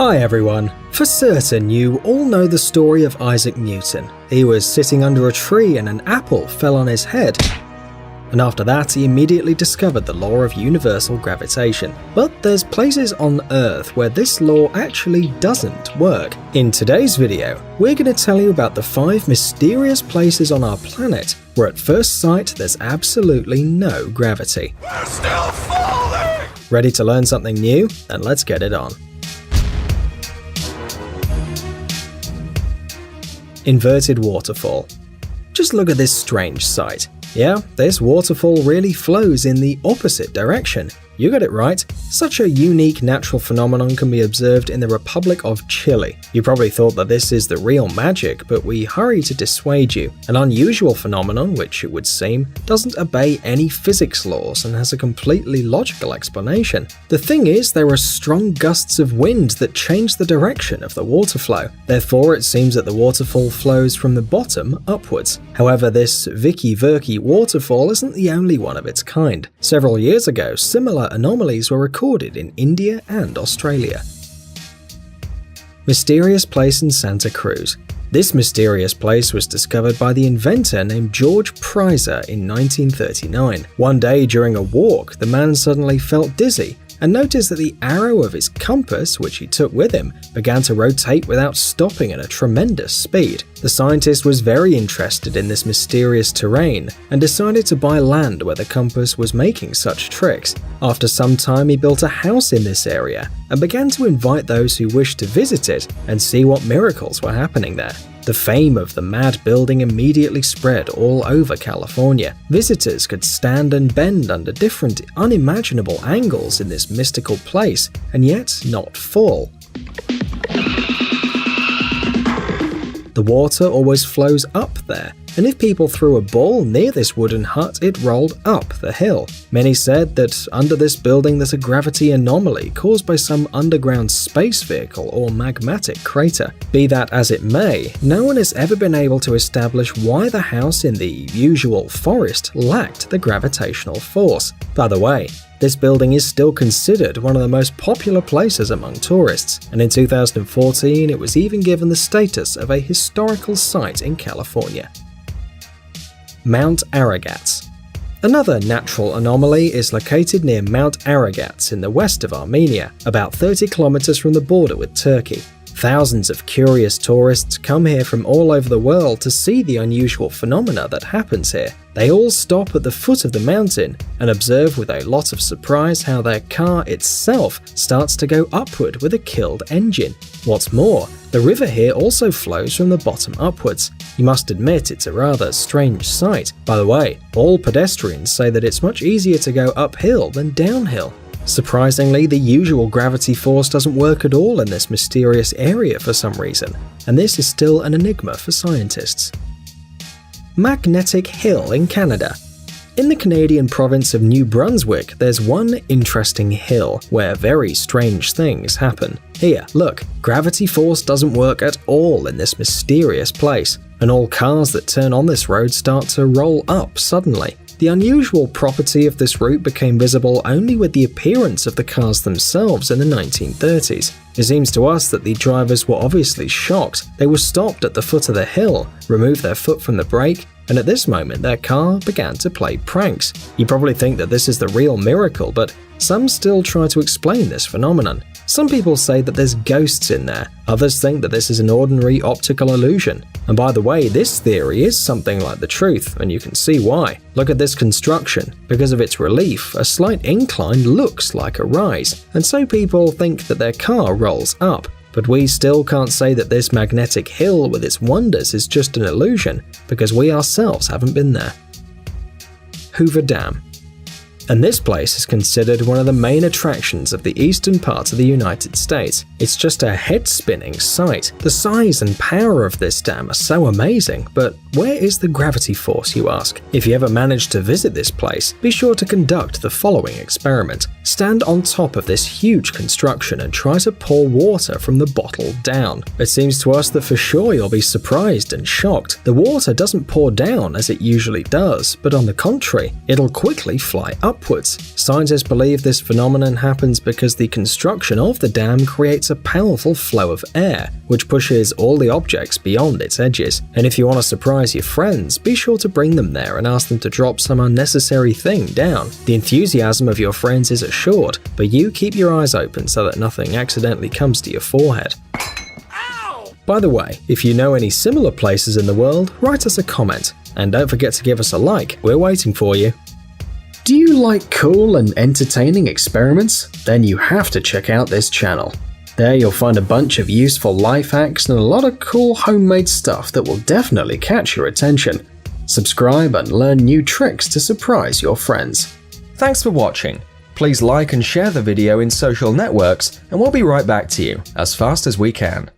Hi everyone. For certain, you all know the story of Isaac Newton. He was sitting under a tree and an apple fell on his head. And after that, he immediately discovered the law of universal gravitation. But there's places on Earth where this law actually doesn't work. In today's video, we're going to tell you about the 5 mysterious places on our planet where at first sight there's absolutely no gravity. We're still falling! Ready to learn something new? Then let's get it on. Inverted waterfall. Just look at this strange sight. Yeah, this waterfall really flows in the opposite direction. You got it right. Such a unique natural phenomenon can be observed in the Republic of Chile. You probably thought that this is the real magic, but we hurry to dissuade you. An unusual phenomenon, which it would seem, doesn't obey any physics laws and has a completely logical explanation. The thing is, there are strong gusts of wind that change the direction of the water flow. Therefore, it seems that the waterfall flows from the bottom upwards. However, this Vicky Verky waterfall isn't the only one of its kind. Several years ago, similar anomalies were recorded in India and Australia. Mysterious place in Santa Cruz. This mysterious place was discovered by the inventor named George Prizer in 1939. One day during a walk, the man suddenly felt dizzy and noticed that the arrow of his compass, which he took with him, began to rotate without stopping at a tremendous speed. The scientist was very interested in this mysterious terrain and decided to buy land where the compass was making such tricks. After some time, he built a house in this area and began to invite those who wished to visit it and see what miracles were happening there. The fame of the mad building immediately spread all over California. Visitors could stand and bend under different unimaginable angles in this mystical place and yet not fall. The water always flows up there, and if people threw a ball near this wooden hut, it rolled up the hill. Many said that under this building there's a gravity anomaly caused by some underground space vehicle or magmatic crater. Be that as it may, no one has ever been able to establish why the house in the usual forest lacked the gravitational force. By the way, this building is still considered one of the most popular places among tourists, and in 2014 it was even given the status of a historical site in California. Mount Aragats. Another natural anomaly is located near Mount Aragats in the west of Armenia, about 30 kilometers from the border with Turkey. Thousands of curious tourists come here from all over the world to see the unusual phenomena that happens here. They all stop at the foot of the mountain and observe with a lot of surprise how their car itself starts to go upward with a killed engine. What's more, the river here also flows from the bottom upwards. You must admit it's a rather strange sight. By the way, all pedestrians say that it's much easier to go uphill than downhill. Surprisingly, the usual gravity force doesn't work at all in this mysterious area for some reason, and this is still an enigma for scientists. Magnetic Hill in Canada. In the Canadian province of New Brunswick, there's one interesting hill where very strange things happen. Here, look, gravity force doesn't work at all in this mysterious place, and all cars that turn on this road start to roll up suddenly. The unusual property of this route became visible only with the appearance of the cars themselves in the 1930s. It seems to us that the drivers were obviously shocked. They were stopped at the foot of the hill, removed their foot from the brake, and at this moment their car began to play pranks. You probably think that this is the real miracle, but some still try to explain this phenomenon. Some people say that there's ghosts in there, others think that this is an ordinary optical illusion. And by the way, this theory is something like the truth, and you can see why. Look at this construction. Because of its relief, a slight incline looks like a rise, and so people think that their car rolls up. But we still can't say that this magnetic hill with its wonders is just an illusion, because we ourselves haven't been there. Hoover Dam. And this place is considered one of the main attractions of the eastern part of the United States. It's just a head-spinning sight. The size and power of this dam are so amazing, but where is the gravity force, you ask? If you ever manage to visit this place, be sure to conduct the following experiment. Stand on top of this huge construction and try to pour water from the bottle down. It seems to us that for sure you'll be surprised and shocked. The water doesn't pour down as it usually does, but on the contrary, it'll quickly fly up upwards. Scientists believe this phenomenon happens because the construction of the dam creates a powerful flow of air, which pushes all the objects beyond its edges. And if you want to surprise your friends, be sure to bring them there and ask them to drop some unnecessary thing down. The enthusiasm of your friends is assured, but you keep your eyes open so that nothing accidentally comes to your forehead. By the way, if you know any similar places in the world, write us a comment. And don't forget to give us a like, we're waiting for you. Do you like cool and entertaining experiments? Then you have to check out this channel. There you'll find a bunch of useful life hacks and a lot of cool homemade stuff that will definitely catch your attention. Subscribe and learn new tricks to surprise your friends. Thanks for watching. Please like and share the video in social networks, and we'll be right back to you as fast as we can.